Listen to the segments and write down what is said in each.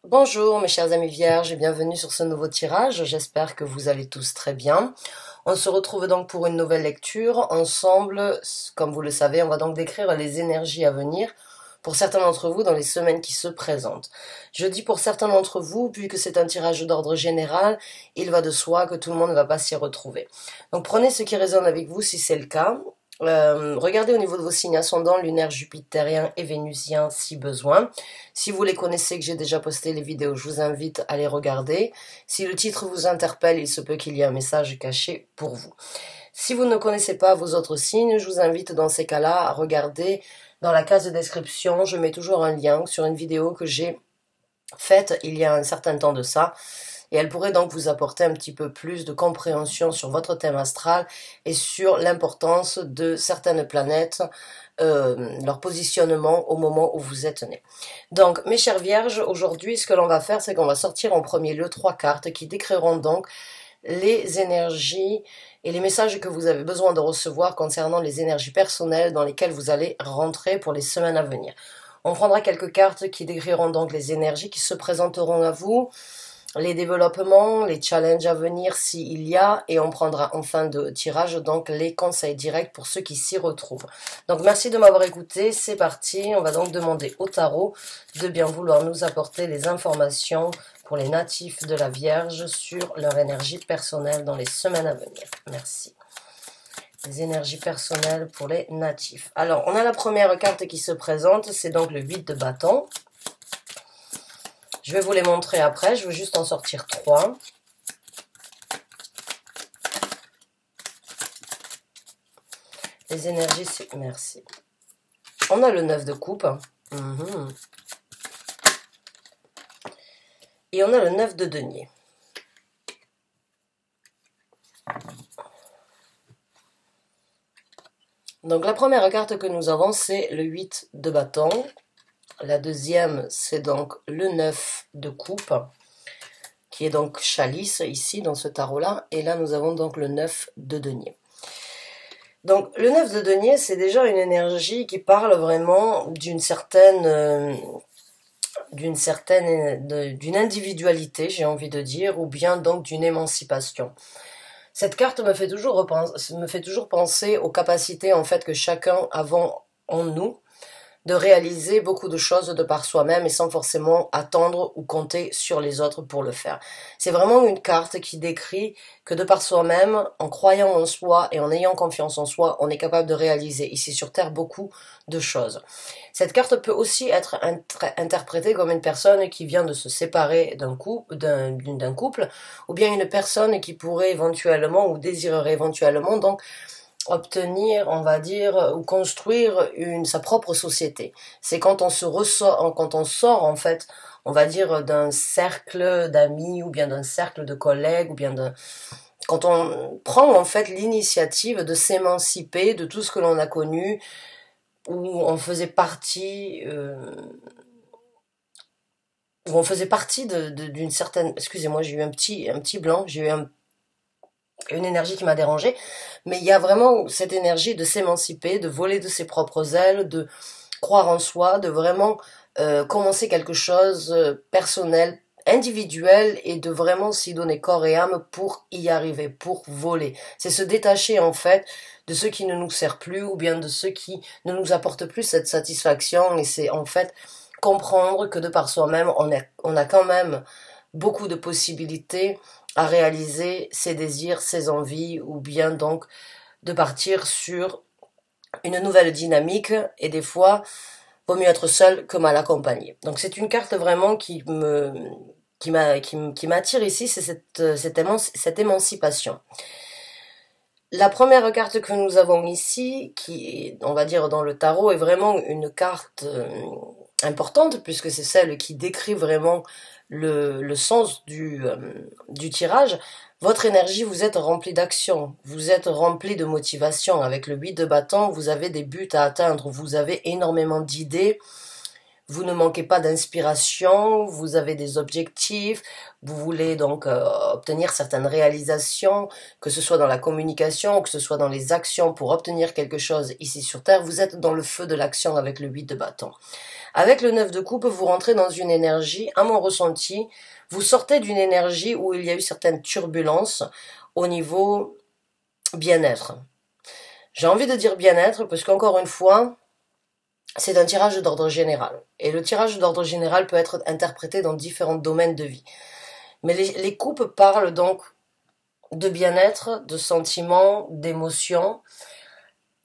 Bonjour mes chers amis vierges et bienvenue sur ce nouveau tirage, j'espère que vous allez tous très bien. On se retrouve donc pour une nouvelle lecture, ensemble, comme vous le savez, on va donc décrire les énergies à venir pour certains d'entre vous dans les semaines qui se présentent. Je dis pour certains d'entre vous, puisque c'est un tirage d'ordre général, il va de soi que tout le monde ne va pas s'y retrouver. Donc prenez ce qui résonne avec vous si c'est le cas. Regardez au niveau de vos signes ascendants, lunaire, jupitérien et vénusien si besoin. Si vous les connaissez, que j'ai déjà posté les vidéos, je vous invite à les regarder. Si le titre vous interpelle, il se peut qu'il y ait un message caché pour vous. Si vous ne connaissez pas vos autres signes, je vous invite dans ces cas-là à regarder dans la case de description. Je mets toujours un lien sur une vidéo que j'ai faite il y a un certain temps de ça. Et elle pourrait donc vous apporter un petit peu plus de compréhension sur votre thème astral et sur l'importance de certaines planètes, leur positionnement au moment où vous êtes né. Donc, mes chères vierges, aujourd'hui, ce que l'on va faire, c'est qu'on va sortir en premier lieu 3 cartes qui décriront donc les énergies et les messages que vous avez besoin de recevoir concernant les énergies personnelles dans lesquelles vous allez rentrer pour les semaines à venir. On prendra quelques cartes qui décriront donc les énergies qui se présenteront à vous, les développements, les challenges à venir s'il y a, et on prendra en fin de tirage donc les conseils directs pour ceux qui s'y retrouvent. Donc merci de m'avoir écouté, c'est parti, on va donc demander au tarot de bien vouloir nous apporter les informations pour les natifs de la Vierge sur leur énergie personnelle dans les semaines à venir. Merci. Les énergies personnelles pour les natifs. Alors, on a la première carte qui se présente, c'est donc le 8 de bâton. Je vais vous les montrer après, je vais juste en sortir 3. Les énergies, merci. On a le 9 de coupe. Et on a le 9 de denier. Donc la première carte que nous avons, c'est le 8 de bâton. La deuxième, c'est donc le 9 de coupe, qui est donc chalice ici, dans ce tarot-là. Et là, nous avons donc le 9 de denier. Donc, le 9 de denier, c'est déjà une énergie qui parle vraiment d'une individualité, j'ai envie de dire, ou bien donc d'une émancipation. Cette carte me fait toujours penser aux capacités en fait que chacun avons en nous, de réaliser beaucoup de choses de par soi-même et sans forcément attendre ou compter sur les autres pour le faire. C'est vraiment une carte qui décrit que de par soi-même, en croyant en soi et en ayant confiance en soi, on est capable de réaliser ici sur Terre beaucoup de choses. Cette carte peut aussi être interprétée comme une personne qui vient de se séparer d'un couple, ou bien une personne qui pourrait éventuellement ou désirerait éventuellement donc obtenir, on va dire, ou construire sa propre société. C'est quand on sort en fait, on va dire, d'un cercle d'amis, ou bien d'un cercle de collègues, ou bien quand on prend en fait l'initiative de s'émanciper de tout ce que l'on a connu, où on faisait partie, d'une certaine, excusez-moi, j'ai eu un petit blanc, j'ai eu une énergie qui m'a dérangée, mais il y a vraiment cette énergie de s'émanciper, de voler de ses propres ailes, de croire en soi, de vraiment commencer quelque chose personnel, individuel, et de vraiment s'y donner corps et âme pour y arriver, pour voler. C'est se détacher en fait de ce qui ne nous sert plus, ou bien de ce qui ne nous apporte plus cette satisfaction, et c'est en fait comprendre que de par soi-même, on a quand même beaucoup de possibilités à réaliser ses désirs, ses envies, ou bien donc de partir sur une nouvelle dynamique, et des fois, vaut mieux être seul que mal accompagné. Donc c'est une carte vraiment qui m'attire ici, c'est cette émancipation. La première carte que nous avons ici, qui, on va dire dans le tarot, est vraiment une carte importante, puisque c'est celle qui décrit vraiment le sens du tirage. Votre énergie, vous êtes rempli d'action, vous êtes rempli de motivation. Avec le 8 de bâton, vous avez des buts à atteindre, vous avez énormément d'idées, vous ne manquez pas d'inspiration, vous avez des objectifs, vous voulez donc obtenir certaines réalisations, que ce soit dans la communication, que ce soit dans les actions pour obtenir quelque chose ici sur Terre. Vous êtes dans le feu de l'action avec le 8 de bâton. Avec le 9 de coupe, vous rentrez dans une énergie, à mon ressenti, vous sortez d'une énergie où il y a eu certaines turbulences au niveau bien-être. J'ai envie de dire bien-être parce qu'encore une fois, c'est un tirage d'ordre général. Et le tirage d'ordre général peut être interprété dans différents domaines de vie. Mais les coupes parlent donc de bien-être, de sentiments, d'émotions.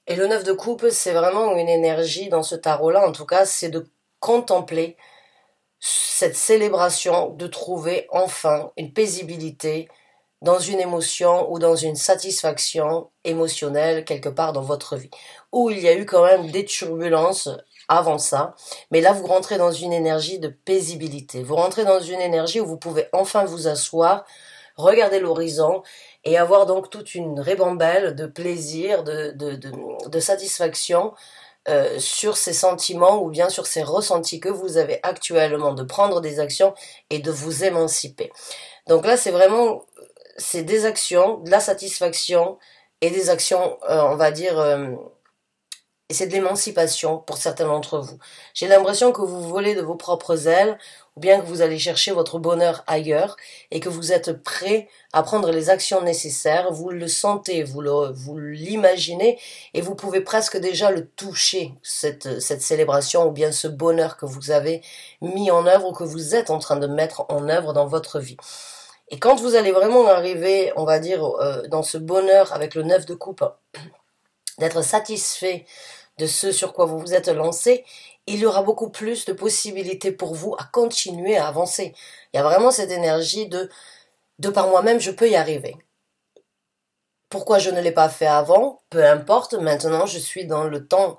Et le 9 de coupe, c'est vraiment une énergie dans ce tarot-là, en tout cas, c'est de contempler cette célébration, de trouver enfin une paisibilité dans une émotion ou dans une satisfaction émotionnelle quelque part dans votre vie, où il y a eu quand même des turbulences avant ça, mais là vous rentrez dans une énergie de paisibilité, vous rentrez dans une énergie où vous pouvez enfin vous asseoir, regarder l'horizon et avoir donc toute une ribambelle de plaisir, de satisfaction sur ces sentiments ou bien sur ces ressentis que vous avez actuellement, de prendre des actions et de vous émanciper. Donc là c'est vraiment c'est des actions, de la satisfaction et des actions, on va dire, et c'est de l'émancipation pour certains d'entre vous. J'ai l'impression que vous volez de vos propres ailes, ou bien que vous allez chercher votre bonheur ailleurs, et que vous êtes prêt à prendre les actions nécessaires, vous le sentez, vous l'imaginez, et vous pouvez presque déjà le toucher, cette célébration, ou bien ce bonheur que vous avez mis en œuvre, ou que vous êtes en train de mettre en œuvre dans votre vie. Et quand vous allez vraiment arriver, on va dire, dans ce bonheur avec le 9 de coupe, d'être satisfait de ce sur quoi vous vous êtes lancé, il y aura beaucoup plus de possibilités pour vous à continuer à avancer. Il y a vraiment cette énergie de par moi-même, je peux y arriver. Pourquoi je ne l'ai pas fait avant? Peu importe, maintenant je suis dans le temps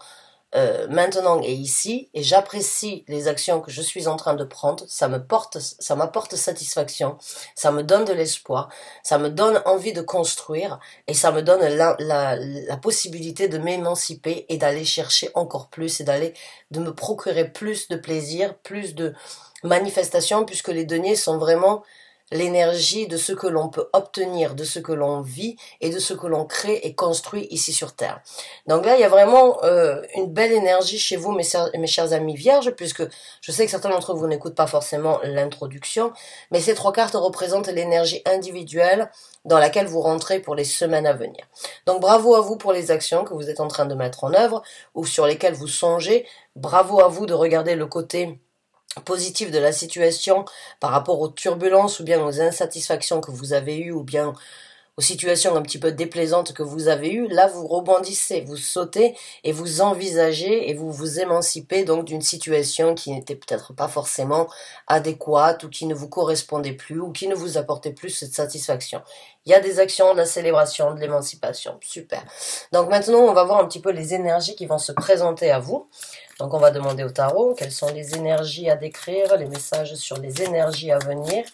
maintenant et ici, et j'apprécie les actions que je suis en train de prendre, ça m'apporte satisfaction, ça me donne de l'espoir, ça me donne envie de construire, et ça me donne la possibilité de m'émanciper et d'aller chercher encore plus, et de me procurer plus de plaisir, plus de manifestations, puisque les deniers sont vraiment l'énergie de ce que l'on peut obtenir, de ce que l'on vit et de ce que l'on crée et construit ici sur Terre. Donc là, il y a vraiment une belle énergie chez vous, mes chers amis vierges, puisque je sais que certains d'entre vous n'écoutent pas forcément l'introduction, mais ces trois cartes représentent l'énergie individuelle dans laquelle vous rentrez pour les semaines à venir. Donc bravo à vous pour les actions que vous êtes en train de mettre en œuvre ou sur lesquelles vous songez. Bravo à vous de regarder le côté positif de la situation par rapport aux turbulences ou bien aux insatisfactions que vous avez eues ou bien aux situations un petit peu déplaisantes que vous avez eues. Là vous rebondissez, vous sautez et vous envisagez et vous vous émancipez donc d'une situation qui n'était peut-être pas forcément adéquate ou qui ne vous correspondait plus ou qui ne vous apportait plus cette satisfaction. Il y a des actions de la célébration, de l'émancipation, super. Donc maintenant on va voir un petit peu les énergies qui vont se présenter à vous. Donc on va demander au tarot quelles sont les énergies à décrire, les messages sur les énergies à venir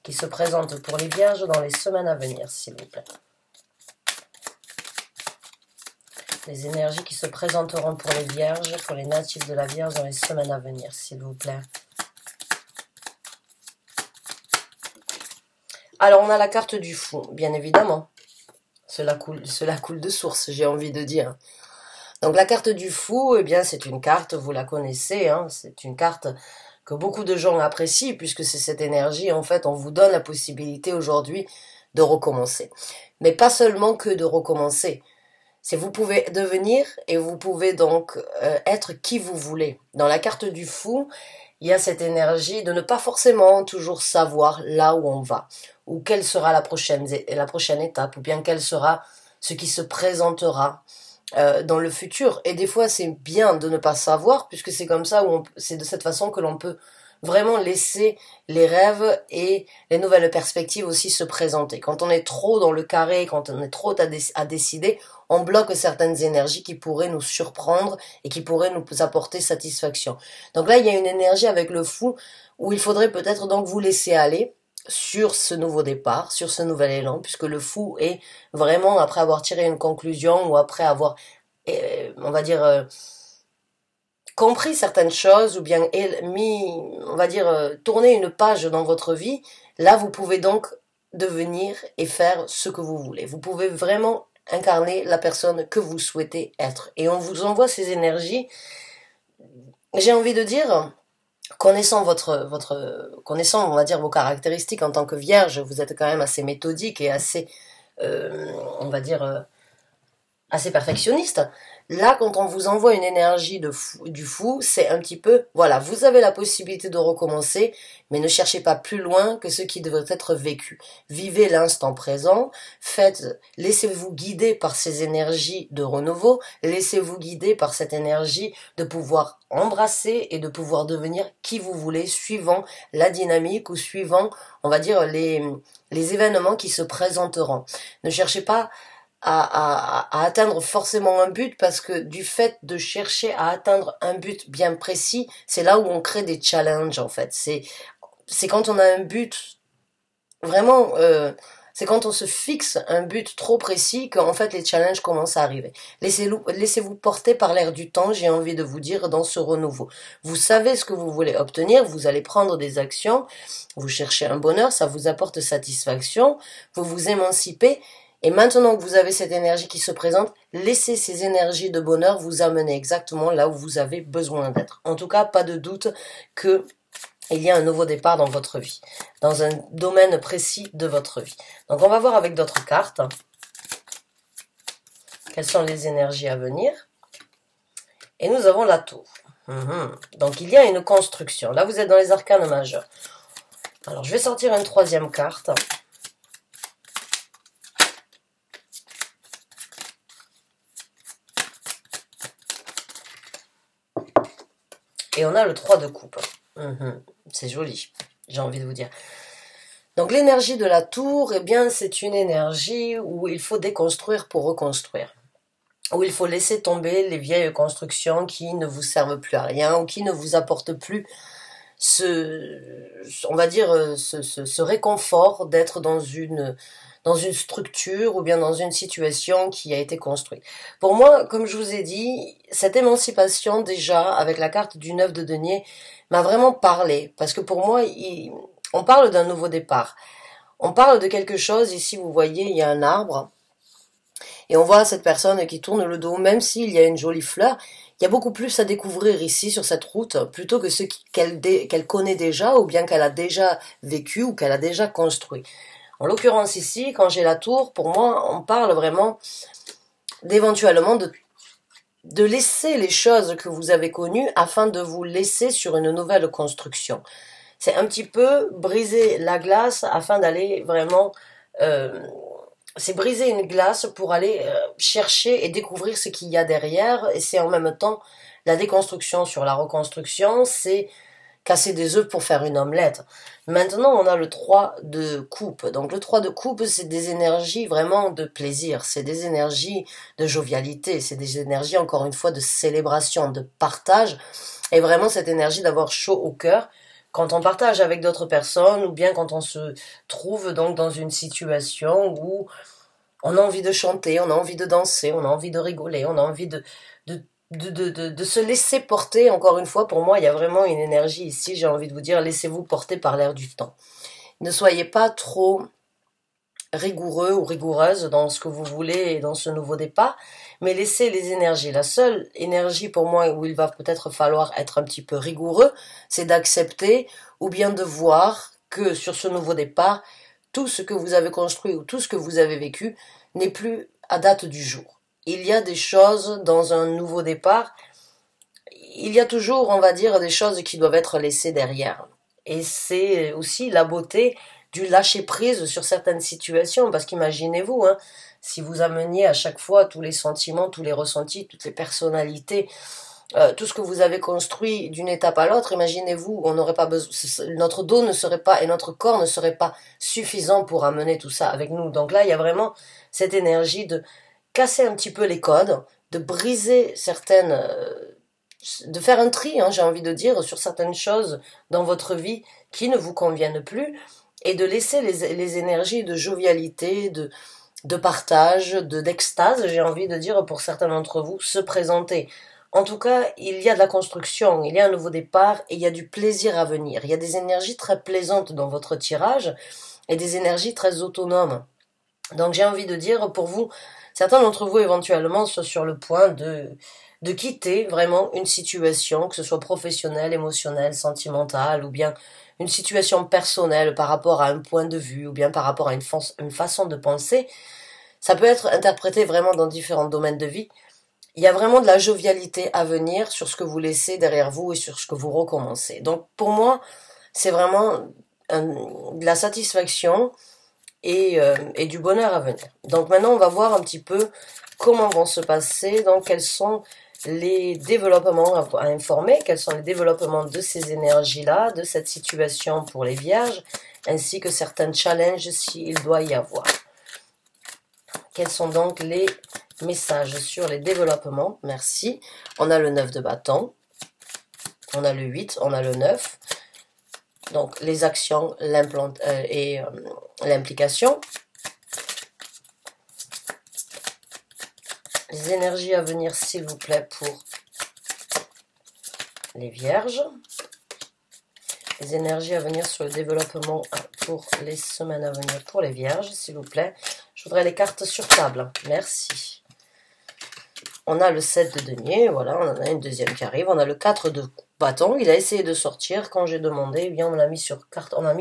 qui se présentent pour les vierges dans les semaines à venir, s'il vous plaît. Les énergies qui se présenteront pour les vierges, pour les natifs de la Vierge dans les semaines à venir, s'il vous plaît. Alors on a la carte du fou, bien évidemment. Cela coule de source, j'ai envie de dire. Donc la carte du fou, eh bien c'est une carte, vous la connaissez, hein, c'est une carte que beaucoup de gens apprécient puisque c'est cette énergie, en fait, on vous donne la possibilité aujourd'hui de recommencer. Mais pas seulement que de recommencer, c'est vous pouvez devenir et vous pouvez donc être qui vous voulez. Dans la carte du fou, il y a cette énergie de ne pas forcément toujours savoir là où on va, ou quelle sera la prochaine étape, ou bien quel sera ce qui se présentera dans le futur. Et des fois c'est bien de ne pas savoir puisque c'est comme ça c'est de cette façon que l'on peut vraiment laisser les rêves et les nouvelles perspectives aussi se présenter. Quand on est trop dans le carré, quand on est trop à décider, on bloque certaines énergies qui pourraient nous surprendre et qui pourraient nous apporter satisfaction. Donc là il y a une énergie avec le fou où il faudrait peut-être donc vous laisser aller sur ce nouveau départ, sur ce nouvel élan, puisque le fou est vraiment, après avoir tiré une conclusion ou après avoir, on va dire, compris certaines choses ou bien on va dire, tourné une page dans votre vie, là vous pouvez donc devenir et faire ce que vous voulez. Vous pouvez vraiment incarner la personne que vous souhaitez être. Et on vous envoie ces énergies j'ai envie de dire, connaissant connaissant, on va dire, vos caractéristiques en tant que vierge, vous êtes quand même assez méthodique et assez, on va dire, assez perfectionniste. Là, quand on vous envoie une énergie du fou, c'est un petit peu, voilà, vous avez la possibilité de recommencer, mais ne cherchez pas plus loin que ce qui devrait être vécu. Vivez l'instant présent, laissez-vous guider par ces énergies de renouveau, laissez-vous guider par cette énergie de pouvoir embrasser et de pouvoir devenir qui vous voulez, suivant la dynamique ou suivant, on va dire, les événements qui se présenteront. Ne cherchez pas à atteindre forcément un but, parce que du fait de chercher à atteindre un but bien précis, c'est là où on crée des challenges en fait. C'est quand on a un but vraiment, c'est quand on se fixe un but trop précis qu'en fait les challenges commencent à arriver. Laissez-vous porter par l'air du temps, j'ai envie de vous dire, dans ce renouveau. Vous savez ce que vous voulez obtenir, vous allez prendre des actions, vous cherchez un bonheur, ça vous apporte satisfaction, vous vous émancipez. Et maintenant que vous avez cette énergie qui se présente, laissez ces énergies de bonheur vous amener exactement là où vous avez besoin d'être. En tout cas, pas de doute que il y a un nouveau départ dans votre vie, dans un domaine précis de votre vie. Donc on va voir avec d'autres cartes quelles sont les énergies à venir. Et nous avons la tour. Donc il y a une construction. Là, vous êtes dans les arcanes majeurs. Alors je vais sortir une troisième carte. Et on a le 3 de coupe. C'est joli, j'ai envie de vous dire. Donc l'énergie de la tour, eh bien c'est une énergie où il faut déconstruire pour reconstruire. Où il faut laisser tomber les vieilles constructions qui ne vous servent plus à rien ou qui ne vous apportent plus on va dire, ce réconfort d'être dans une structure ou bien dans une situation qui a été construite. Pour moi, comme je vous ai dit, cette émancipation déjà avec la carte du 9 de denier m'a vraiment parlé, parce que pour moi, on parle d'un nouveau départ. On parle de quelque chose, ici vous voyez, il y a un arbre, et on voit cette personne qui tourne le dos, même s'il y a une jolie fleur. Il y a beaucoup plus à découvrir ici sur cette route, plutôt que ce qu'elle connaît déjà, ou bien qu'elle a déjà vécu, ou qu'elle a déjà construit. En l'occurrence ici, quand j'ai la tour, pour moi, on parle vraiment d'éventuellement de laisser les choses que vous avez connues afin de vous laisser sur une nouvelle construction. C'est un petit peu briser la glace afin d'aller vraiment... c'est briser une glace pour aller chercher et découvrir ce qu'il y a derrière, et c'est en même temps la déconstruction sur la reconstruction, c'est casser des œufs pour faire une omelette. Maintenant, on a le 3 de coupe. Donc le 3 de coupe, c'est des énergies vraiment de plaisir, c'est des énergies de jovialité, c'est des énergies, encore une fois, de célébration, de partage, et vraiment cette énergie d'avoir chaud au cœur quand on partage avec d'autres personnes, ou bien quand on se trouve donc dans une situation où on a envie de chanter, on a envie de danser, on a envie de rigoler, on a envie de se laisser porter. Encore une fois, pour moi, il y a vraiment une énergie ici, j'ai envie de vous dire, laissez-vous porter par l'air du temps. Ne soyez pas trop rigoureux ou rigoureuse dans ce que vous voulez et dans ce nouveau départ, mais laissez les énergies. La seule énergie pour moi où il va peut-être falloir être un petit peu rigoureux, c'est d'accepter ou bien de voir que sur ce nouveau départ, tout ce que vous avez construit ou tout ce que vous avez vécu n'est plus à date du jour. Il y a des choses dans un nouveau départ, il y a toujours, on va dire, des choses qui doivent être laissées derrière. Et c'est aussi la beauté du lâcher-prise sur certaines situations, parce qu'imaginez-vous, si vous ameniez à chaque fois tous les sentiments, tous les ressentis, toutes les personnalités, tout ce que vous avez construit d'une étape à l'autre, imaginez-vous, on n'aurait pas besoin, notre dos ne serait pas et notre corps ne serait pas suffisant pour amener tout ça avec nous. Donc là, il y a vraiment cette énergie de casser un petit peu les codes, de briser de faire un tri, j'ai envie de dire, sur certaines choses dans votre vie qui ne vous conviennent plus, et de laisser les énergies de jovialité, de partage, d'extase, j'ai envie de dire, pour certains d'entre vous, se présenter. En tout cas, il y a de la construction, il y a un nouveau départ et il y a du plaisir à venir. Il y a des énergies très plaisantes dans votre tirage et des énergies très autonomes. Donc j'ai envie de dire pour vous, certains d'entre vous éventuellement sont sur le point de quitter vraiment une situation, que ce soit professionnelle, émotionnelle, sentimentale, ou bien une situation personnelle par rapport à un point de vue, ou bien par rapport à une façon de penser. Ça peut être interprété vraiment dans différents domaines de vie. Il y a vraiment de la jovialité à venir sur ce que vous laissez derrière vous et sur ce que vous recommencez. Donc pour moi, c'est vraiment de la satisfaction et du bonheur à venir. Donc maintenant, on va voir un petit peu comment vont se passer, donc quels sont les développements à informer, quels sont les développements de ces énergies-là, de cette situation pour les vierges, ainsi que certains challenges s'il doit y avoir. Quels sont donc les messages sur les développements? Merci. On a le 9 de bâton, on a le 8, on a le 9. Donc les actions et l'implication. Les énergies à venir, s'il vous plaît, pour les vierges. Les énergies à venir sur le développement pour les semaines à venir pour les vierges, s'il vous plaît. Je voudrais les cartes sur table. Merci. On a le 7 de denier, voilà, on en a une deuxième qui arrive. On a le 4 de bâton. Il a essayé de sortir. Quand j'ai demandé, eh bien, on a mis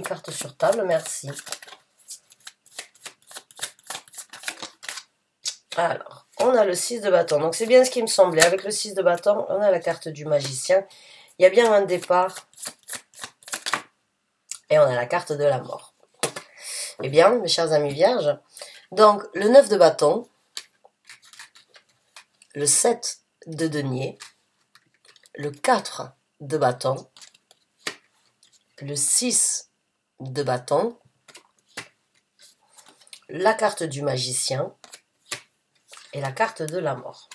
carte sur table. Merci. Alors, on a le 6 de bâton. Donc, c'est bien ce qui me semblait. Avec le 6 de bâton, on a la carte du magicien. Il y a bien un départ. Et on a la carte de la mort. Eh bien, mes chers amis vierges, donc, le 9 de bâton, le 7 de denier, le 4 de bâton, le 6 de bâton, la carte du magicien et la carte de la mort.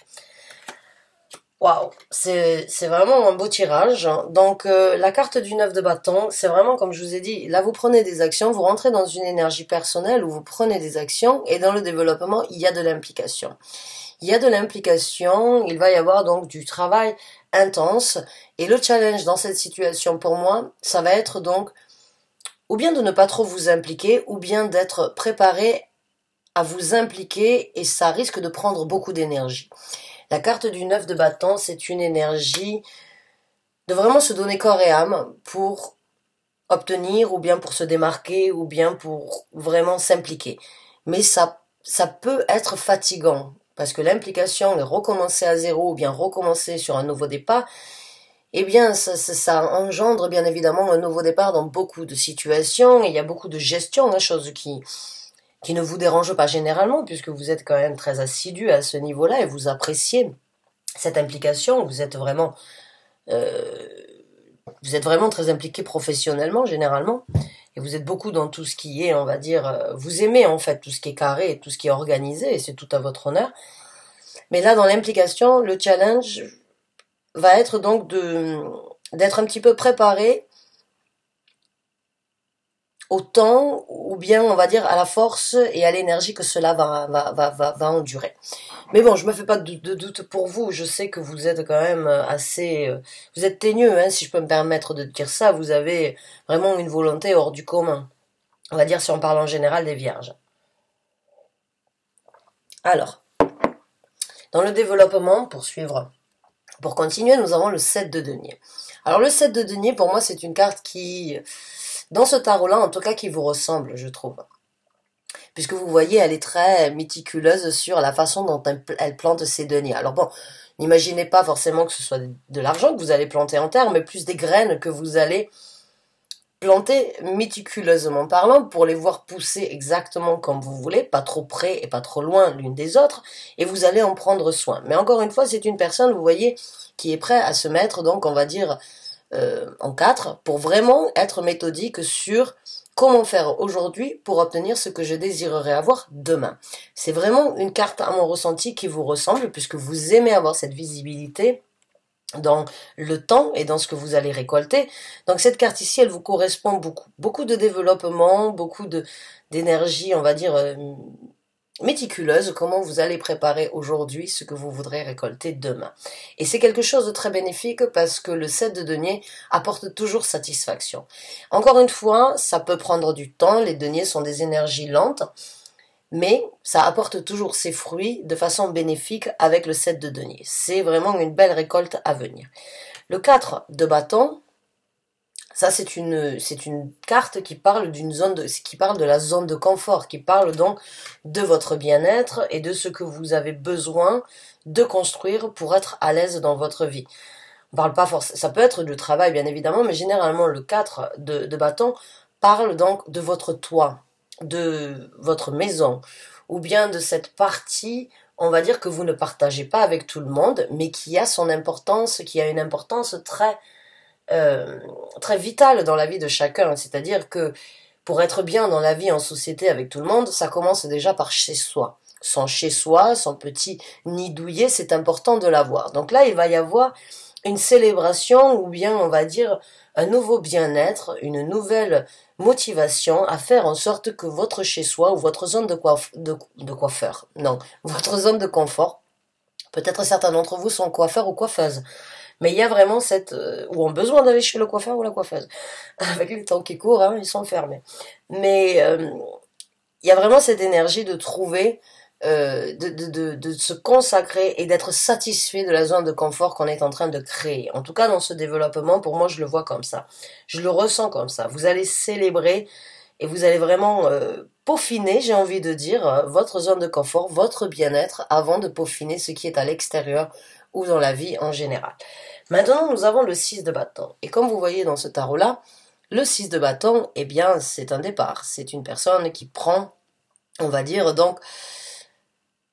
Waouh, c'est vraiment un beau tirage. Donc la carte du 9 de bâton, c'est vraiment comme je vous ai dit, là vous prenez des actions, vous rentrez dans une énergie personnelle où vous prenez des actions et dans le développement, il y a de l'implication. Il y a de l'implication, il va y avoir donc du travail intense et le challenge dans cette situation pour moi, ça va être donc ou bien de ne pas trop vous impliquer ou bien d'être préparé à vous impliquer et ça risque de prendre beaucoup d'énergie. La carte du 9 de bâton, c'est une énergie de vraiment se donner corps et âme pour obtenir ou bien pour se démarquer ou bien pour vraiment s'impliquer. Mais ça peut être fatigant parce que l'implication, le recommencer à zéro ou bien recommencer sur un nouveau départ, eh bien ça engendre bien évidemment un nouveau départ dans beaucoup de situations et il y a beaucoup de gestion, chose qui ne vous dérange pas généralement, puisque vous êtes quand même très assidu à ce niveau-là et vous appréciez cette implication, vous êtes vraiment très impliqué professionnellement, généralement, et vous êtes beaucoup dans tout ce qui est, on va dire, vous aimez en fait tout ce qui est carré et tout ce qui est organisé, et c'est tout à votre honneur. Mais là, dans l'implication, le challenge va être donc d'être un petit peu préparé au temps, ou bien on va dire à la force et à l'énergie que cela va endurer. Mais bon, je me fais pas de doute pour vous, je sais que vous êtes quand même assez... vous êtes teigneux, si je peux me permettre de dire ça, vous avez vraiment une volonté hors du commun. On va dire si on parle en général des vierges. Alors, dans le développement, pour continuer, nous avons le 7 de denier. Alors le 7 de denier, pour moi, c'est une carte qui... dans ce tarot-là, en tout cas, qui vous ressemble, je trouve. Puisque vous voyez, elle est très méticuleuse sur la façon dont elle plante ses deniers. Alors bon, n'imaginez pas forcément que ce soit de l'argent que vous allez planter en terre, mais plus des graines que vous allez planter méticuleusement parlant pour les voir pousser exactement comme vous voulez, pas trop près et pas trop loin l'une des autres, et vous allez en prendre soin. Mais encore une fois, c'est une personne, vous voyez, qui est prête à se mettre, donc on va dire... en 4 pour vraiment être méthodique sur comment faire aujourd'hui pour obtenir ce que je désirerais avoir demain. C'est vraiment une carte à mon ressenti qui vous ressemble puisque vous aimez avoir cette visibilité dans le temps et dans ce que vous allez récolter. Donc cette carte ici, elle vous correspond beaucoup. Beaucoup de développement, beaucoup d'énergie, on va dire... méticuleuse, comment vous allez préparer aujourd'hui ce que vous voudrez récolter demain. Et c'est quelque chose de très bénéfique parce que le 7 de denier apporte toujours satisfaction. Encore une fois, ça peut prendre du temps, les deniers sont des énergies lentes, mais ça apporte toujours ses fruits de façon bénéfique avec le 7 de denier. C'est vraiment une belle récolte à venir. Le 4 de bâton, ça c'est une carte qui parle qui parle de la zone de confort, qui parle donc de votre bien-être et de ce que vous avez besoin de construire pour être à l'aise dans votre vie. On parle pas forcément, ça peut être du travail bien évidemment, mais généralement le 4 de bâton parle donc de votre toit, de votre maison, ou bien de cette partie, on va dire que vous ne partagez pas avec tout le monde, mais qui a son importance, qui a une importance très vitale dans la vie de chacun. C'est-à-dire que pour être bien dans la vie en société avec tout le monde, ça commence déjà par chez soi. Son chez soi, son petit nid douillet, c'est important de l'avoir. Donc là, il va y avoir une célébration ou bien on va dire un nouveau bien-être, une nouvelle motivation à faire en sorte que votre chez-soi ou votre zone de coiffeur, non, votre zone de confort, peut-être certains d'entre vous sont coiffeurs ou coiffeuses, mais il y a vraiment ou ont besoin d'aller chez le coiffeur ou la coiffeuse. Avec le temps qui court, hein, ils sont fermés. Mais il y a vraiment cette énergie de trouver de se consacrer et d'être satisfait de la zone de confort qu'on est en train de créer. En tout cas, dans ce développement, pour moi, je le vois comme ça. Je le ressens comme ça. Vous allez célébrer et vous allez vraiment peaufiner, j'ai envie de dire, votre zone de confort, votre bien-être, avant de peaufiner ce qui est à l'extérieur ou dans la vie en général. Maintenant, nous avons le 6 de bâton. Et comme vous voyez dans ce tarot-là, le 6 de bâton, eh bien, c'est un départ. C'est une personne qui prend, on va dire, donc,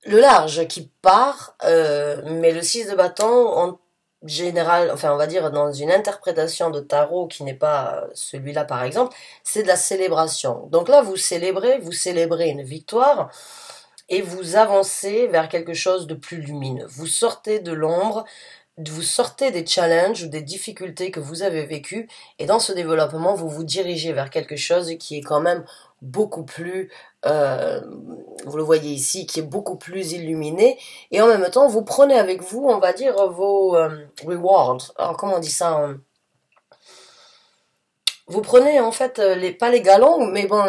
le large qui part, mais le 6 de bâton, en général, enfin on va dire dans une interprétation de tarot qui n'est pas celui-là par exemple, c'est de la célébration. Donc là vous célébrez une victoire et vous avancez vers quelque chose de plus lumineux. Vous sortez de l'ombre, vous sortez des challenges ou des difficultés que vous avez vécues et dans ce développement vous vous dirigez vers quelque chose qui est quand même beaucoup plus, vous le voyez ici, qui est beaucoup plus illuminé, et en même temps, vous prenez avec vous, on va dire, vos rewards. Alors, comment on dit ça Vous prenez, en fait, pas les galons, mais bon,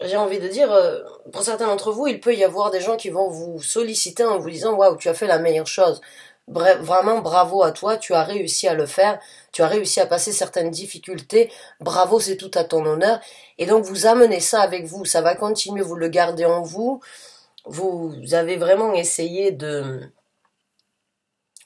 j'ai envie de dire, pour certains d'entre vous, il peut y avoir des gens qui vont vous solliciter en vous disant « Waouh, tu as fait la meilleure chose ». Bref, vraiment bravo à toi, tu as réussi à le faire, tu as réussi à passer certaines difficultés, bravo, c'est tout à ton honneur. Et donc vous amenez ça avec vous, ça va continuer, vous le gardez en vous, vous avez vraiment essayé de...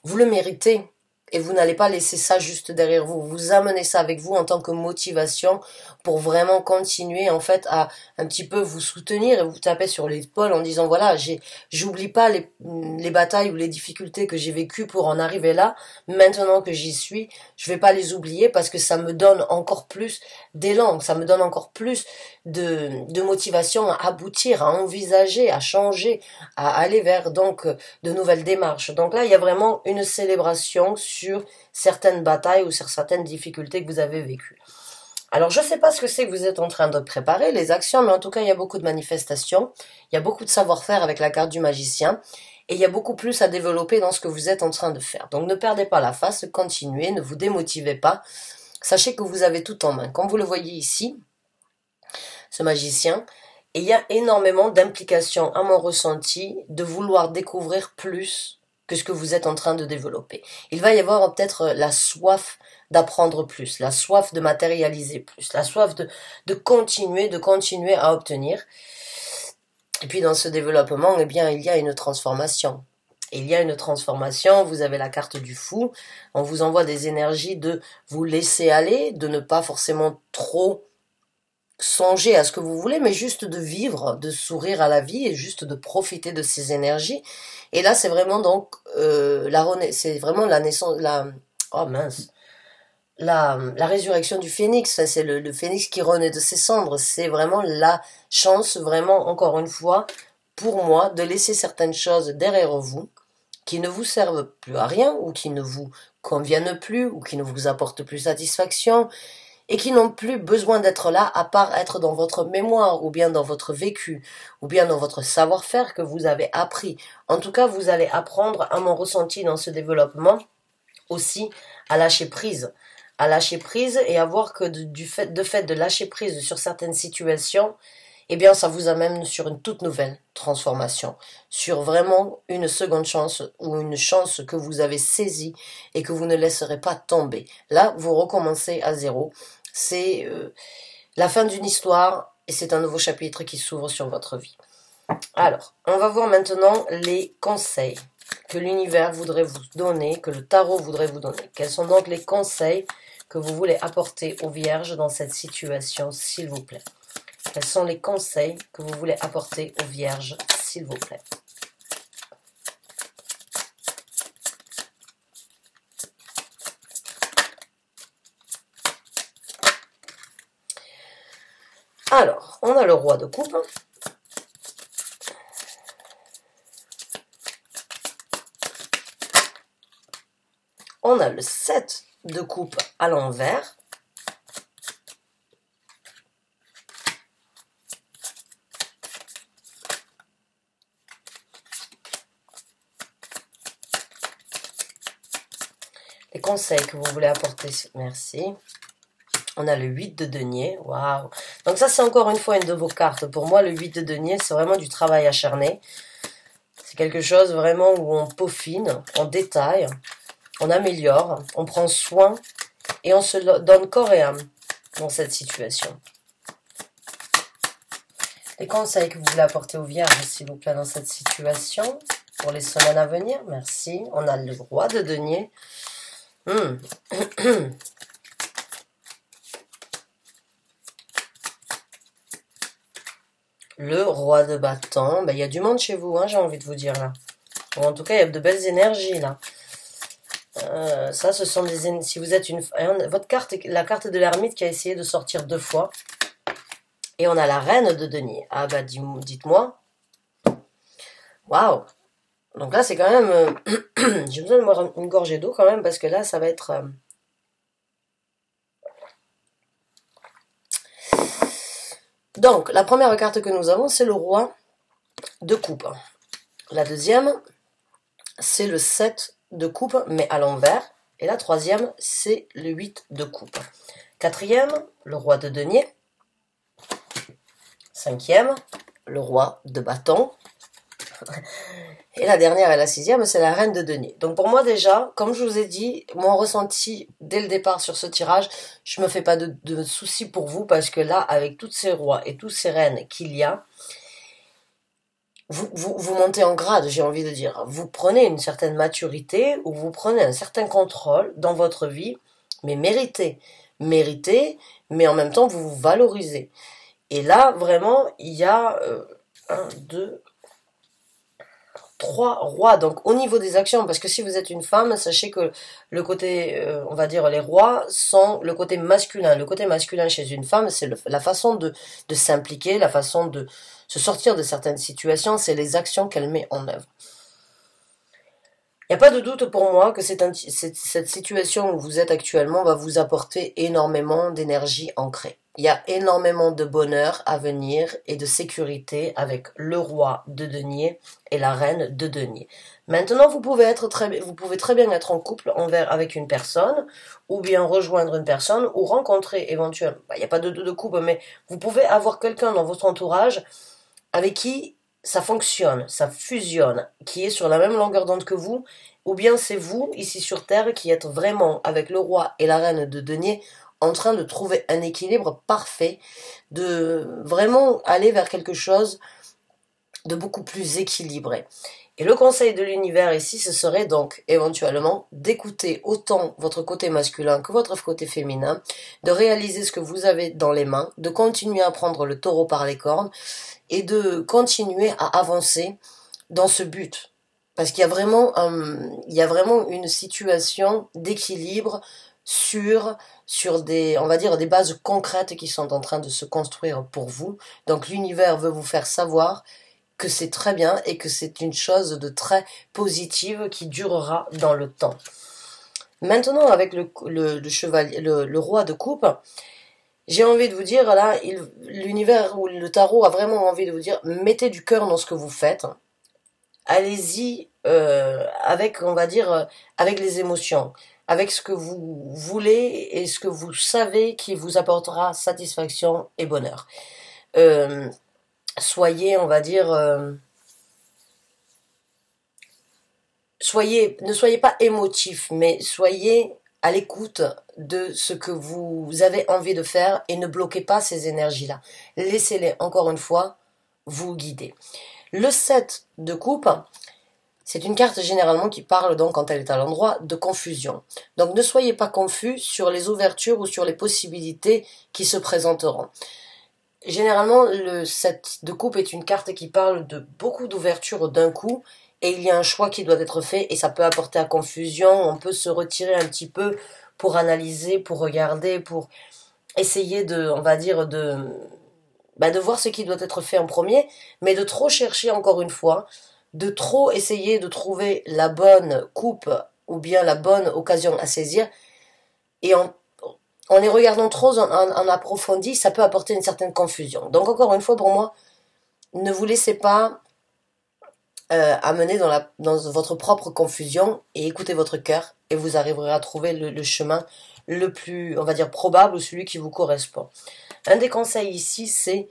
Vous le méritez. Et vous n'allez pas laisser ça juste derrière vous. Vous amenez ça avec vous en tant que motivation pour vraiment continuer en fait à un petit peu vous soutenir et vous taper sur l'épaule en disant voilà, j'oublie pas les batailles ou les difficultés que j'ai vécues pour en arriver là. Maintenant que j'y suis, je vais pas les oublier parce que ça me donne encore plus d'élan, ça me donne encore plus de motivation à aboutir, à envisager, à changer, à aller vers donc de nouvelles démarches. Donc là, il y a vraiment une célébration sur certaines batailles ou sur certaines difficultés que vous avez vécues. Alors, je ne sais pas ce que c'est que vous êtes en train de préparer, les actions, mais en tout cas, il y a beaucoup de manifestations, il y a beaucoup de savoir-faire avec la carte du magicien, et il y a beaucoup plus à développer dans ce que vous êtes en train de faire. Donc, ne perdez pas la face, continuez, ne vous démotivez pas. Sachez que vous avez tout en main. Comme vous le voyez ici, ce magicien, et il y a énormément d'implications à mon ressenti de vouloir découvrir plus que ce que vous êtes en train de développer. Il va y avoir peut-être la soif d'apprendre plus, la soif de matérialiser plus, la soif de continuer à obtenir. Et puis dans ce développement, eh bien, il y a une transformation. Il y a une transformation, vous avez la carte du fou, on vous envoie des énergies de vous laisser aller, de ne pas forcément trop songer à ce que vous voulez, mais juste de vivre, de sourire à la vie et juste de profiter de ces énergies. Et là, c'est vraiment donc c'est vraiment la naissance, la résurrection du phénix. C'est le phénix qui renaît de ses cendres. C'est vraiment la chance, vraiment encore une fois, pour moi, de laisser certaines choses derrière vous qui ne vous servent plus à rien ou qui ne vous conviennent plus ou qui ne vous apportent plus satisfaction. Et qui n'ont plus besoin d'être là à part être dans votre mémoire ou bien dans votre vécu ou bien dans votre savoir-faire que vous avez appris. En tout cas, vous allez apprendre, à mon ressenti dans ce développement, aussi à lâcher prise. À lâcher prise et à voir que de fait de lâcher prise sur certaines situations, eh bien ça vous amène sur une toute nouvelle transformation, sur vraiment une seconde chance ou une chance que vous avez saisie et que vous ne laisserez pas tomber. Là, vous recommencez à zéro. C'est la fin d'une histoire et c'est un nouveau chapitre qui s'ouvre sur votre vie. Alors, on va voir maintenant les conseils que l'univers voudrait vous donner, que le tarot voudrait vous donner. Quels sont donc les conseils que vous voulez apporter aux vierges dans cette situation, s'il vous plaît? Quels sont les conseils que vous voulez apporter aux vierges, s'il vous plaît? Alors, on a le roi de coupe. On a le 7 de coupe à l'envers. Les conseils que vous voulez apporter, merci. On a le 8 de denier, waouh. Donc ça, c'est encore une fois une de vos cartes. Pour moi, le 8 de denier, c'est vraiment du travail acharné. C'est quelque chose vraiment où on peaufine, on détaille, on améliore, on prend soin et on se donne corps et âme dans cette situation. Les conseils que vous voulez apporter aux vierges, s'il vous plaît, dans cette situation, pour les semaines à venir, merci. On a le roi de denier. Le roi de bâton, ben, il y a du monde chez vous, hein, j'ai envie de vous dire là. Ou en tout cas, il y a de belles énergies là. Ça, ce sont des... Si vous êtes une... Votre carte, la carte de l'ermite qui a essayé de sortir 2 fois. Et on a la reine de denier. Ah bah, dites-moi. Waouh. Donc là, c'est quand même... J'ai besoin de boire une gorgée d'eau quand même, parce que là, ça va être... Donc, la première carte que nous avons, c'est le roi de coupe. La deuxième, c'est le 7 de coupe, mais à l'envers. Et la troisième, c'est le 8 de coupe. Quatrième, le roi de denier. Cinquième, le roi de bâton. Et la dernière et la sixième, c'est la reine de denier. Donc pour moi déjà, comme je vous ai dit, mon ressenti dès le départ sur ce tirage, je me fais pas de soucis pour vous, parce que là, avec tous ces rois et tous ces reines qu'il y a, vous montez en grade, j'ai envie de dire. Vous prenez une certaine maturité, ou vous prenez un certain contrôle dans votre vie, mais mérité. Mérité, mais en même temps, vous vous valorisez. Et là, vraiment, il y a 1, 2, 3 rois. Donc, au niveau des actions, parce que si vous êtes une femme, sachez que le côté, on va dire, les rois sont le côté masculin. Le côté masculin chez une femme, c'est la façon de s'impliquer, la façon de se sortir de certaines situations, c'est les actions qu'elle met en œuvre. Il n'y a pas de doute pour moi que cette situation où vous êtes actuellement va vous apporter énormément d'énergie ancrée. Il y a énormément de bonheur à venir et de sécurité avec le roi de denier et la reine de denier. Maintenant, vous pouvez très bien être en couple avec une personne, ou bien rejoindre une personne, ou rencontrer éventuellement. Il n'y a pas de couple, mais vous pouvez avoir quelqu'un dans votre entourage avec qui ça fonctionne, ça fusionne, qui est sur la même longueur d'onde que vous, ou bien c'est vous, ici sur Terre, qui êtes vraiment, avec le roi et la reine de denier, en train de trouver un équilibre parfait, de vraiment aller vers quelque chose de beaucoup plus équilibré. Et le conseil de l'univers ici, ce serait donc éventuellement d'écouter autant votre côté masculin que votre côté féminin, de réaliser ce que vous avez dans les mains, de continuer à prendre le taureau par les cornes et de continuer à avancer dans ce but. Parce qu'il y a vraiment, une situation d'équilibre sur des, on va dire, des bases concrètes qui sont en train de se construire pour vous. Donc l'univers veut vous faire savoir que c'est très bien et que c'est une chose de très positive qui durera dans le temps. Maintenant, avec le chevalier, le roi de coupe, j'ai envie de vous dire, là, l'univers ou le tarot a vraiment envie de vous dire, mettez du cœur dans ce que vous faites. Allez-y avec, on va dire, avec les émotions, avec ce que vous voulez et ce que vous savez qui vous apportera satisfaction et bonheur. soyez, on va dire, ne soyez pas émotif, mais soyez à l'écoute de ce que vous avez envie de faire et ne bloquez pas ces énergies-là. Laissez-les, encore une fois, vous guider. Le 7 de coupe, c'est une carte généralement qui parle donc, quand elle est à l'endroit, de confusion. Donc ne soyez pas confus sur les ouvertures ou sur les possibilités qui se présenteront. Généralement, le 7 de coupe est une carte qui parle de beaucoup d'ouvertures d'un coup, et il y a un choix qui doit être fait, et ça peut apporter à confusion. On peut se retirer un petit peu pour analyser, pour regarder, pour essayer de, on va dire, de voir ce qui doit être fait en premier, mais de trop chercher encore une fois, de trop essayer de trouver la bonne coupe ou bien la bonne occasion à saisir, et en les regardant trop en approfondi, ça peut apporter une certaine confusion. Donc encore une fois, pour moi, ne vous laissez pas amener dans votre propre confusion et écoutez votre cœur et vous arriverez à trouver le chemin le plus, on va dire, probable ou celui qui vous correspond. Un des conseils ici, c'est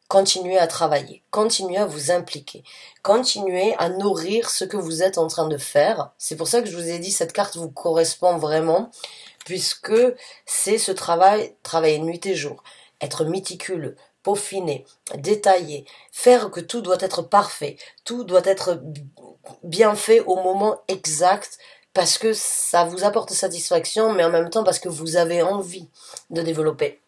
continuez à travailler, continuez à vous impliquer, continuez à nourrir ce que vous êtes en train de faire. C'est pour ça que je vous ai dit, cette carte vous correspond vraiment, puisque c'est ce travail, travailler nuit et jour, être méticuleux, peaufiner, détailler, faire que tout doit être parfait, tout doit être bien fait au moment exact, parce que ça vous apporte satisfaction, mais en même temps parce que vous avez envie de développer.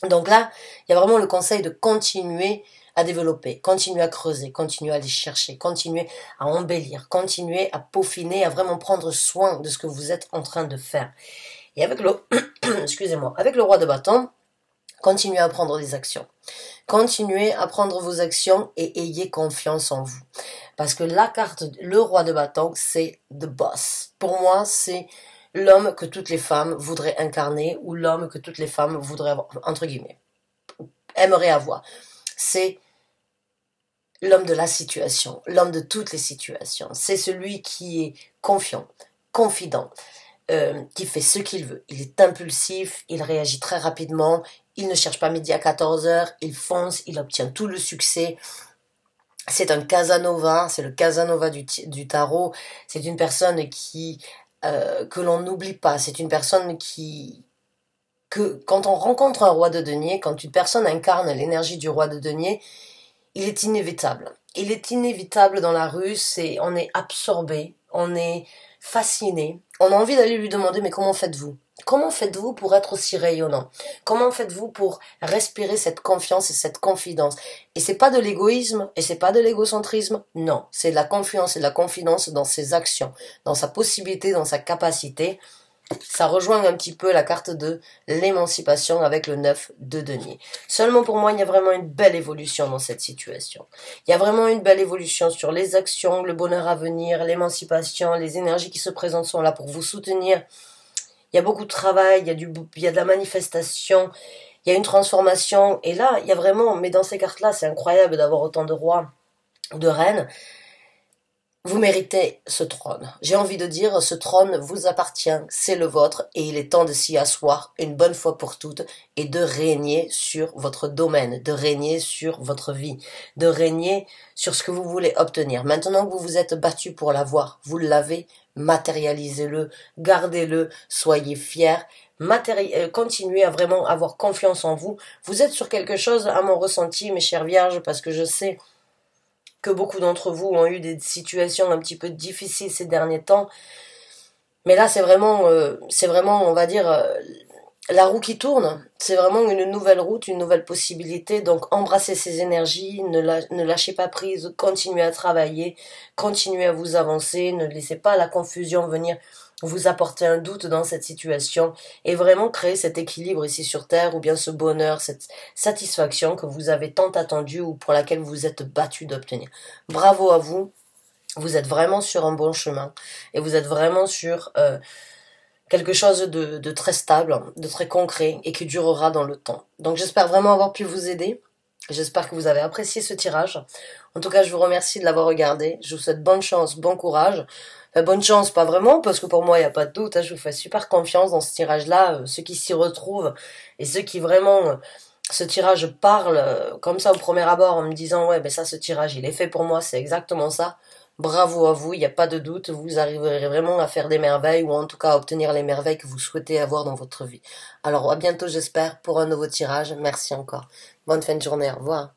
Donc là, il y a vraiment le conseil de continuer à développer, continuer à creuser, continuer à aller chercher, continuer à embellir, continuer à peaufiner, à vraiment prendre soin de ce que vous êtes en train de faire. Et avec le, excusez-moi, avec le roi de bâton, continuez à prendre des actions. Continuez à prendre vos actions et ayez confiance en vous. Parce que la carte, le roi de bâton, c'est the boss. Pour moi, c'est l'homme que toutes les femmes voudraient incarner ou l'homme que toutes les femmes voudraient avoir, entre guillemets, aimeraient avoir. C'est l'homme de la situation, l'homme de toutes les situations. C'est celui qui est confiant, confident, qui fait ce qu'il veut. Il est impulsif, il réagit très rapidement, il ne cherche pas midi à 14 heures, il fonce, il obtient tout le succès. C'est un Casanova, c'est le Casanova du tarot. C'est une personne que l'on n'oublie pas. C'est une personne que quand on rencontre un roi de denier, quand une personne incarne l'énergie du roi de denier, il est inévitable. Il est inévitable dans la rue, on est absorbé, on est fasciné. On a envie d'aller lui demander, mais comment faites-vous? Comment faites-vous pour être aussi rayonnant? Comment faites-vous pour respirer cette confiance et cette confidence? Et c'est pas de l'égoïsme, et c'est pas de l'égocentrisme, non. C'est de la confiance et de la confidence dans ses actions, dans sa possibilité, dans sa capacité. Ça rejoint un petit peu la carte de l'émancipation avec le 9 de denier. Seulement pour moi, il y a vraiment une belle évolution dans cette situation. Il y a vraiment une belle évolution sur les actions, le bonheur à venir, l'émancipation, les énergies qui se présentent sont là pour vous soutenir. Il y a beaucoup de travail, il y a de la manifestation, il y a une transformation. Et là, il y a vraiment, mais dans ces cartes-là, c'est incroyable d'avoir autant de rois, de reines. Vous méritez ce trône. J'ai envie de dire, ce trône vous appartient, c'est le vôtre, et il est temps de s'y asseoir une bonne fois pour toutes et de régner sur votre domaine, de régner sur votre vie, de régner sur ce que vous voulez obtenir. Maintenant que vous vous êtes battu pour l'avoir, vous l'avez, matérialisez-le, gardez-le, soyez fiers, continuez à vraiment avoir confiance en vous. Vous êtes sur quelque chose, à mon ressenti, mes chères vierges, parce que je sais que beaucoup d'entre vous ont eu des situations un petit peu difficiles ces derniers temps. Mais là, c'est vraiment, on va dire, la roue qui tourne. C'est vraiment une nouvelle route, une nouvelle possibilité. Donc, embrassez ces énergies, ne lâchez pas prise, continuez à travailler, continuez à vous avancer, ne laissez pas la confusion venir vous apporter un doute dans cette situation et vraiment créer cet équilibre ici sur Terre ou bien ce bonheur, cette satisfaction que vous avez tant attendu ou pour laquelle vous êtes battu d'obtenir. Bravo à vous, vous êtes vraiment sur un bon chemin et vous êtes vraiment sur quelque chose de très stable, de très concret et qui durera dans le temps. Donc j'espère vraiment avoir pu vous aider. J'espère que vous avez apprécié ce tirage. En tout cas, je vous remercie de l'avoir regardé. Je vous souhaite bonne chance, bon courage. Enfin, bonne chance, pas vraiment, parce que pour moi, il n'y a pas de doute. Je vous fais super confiance dans ce tirage-là. Ceux qui s'y retrouvent et ceux qui vraiment ce tirage parle comme ça au premier abord en me disant ouais ben ça ce tirage il est fait pour moi, c'est exactement ça. Bravo à vous, il n'y a pas de doute, vous arriverez vraiment à faire des merveilles ou en tout cas à obtenir les merveilles que vous souhaitez avoir dans votre vie. Alors à bientôt j'espère pour un nouveau tirage, merci encore. Bonne fin de journée, au revoir.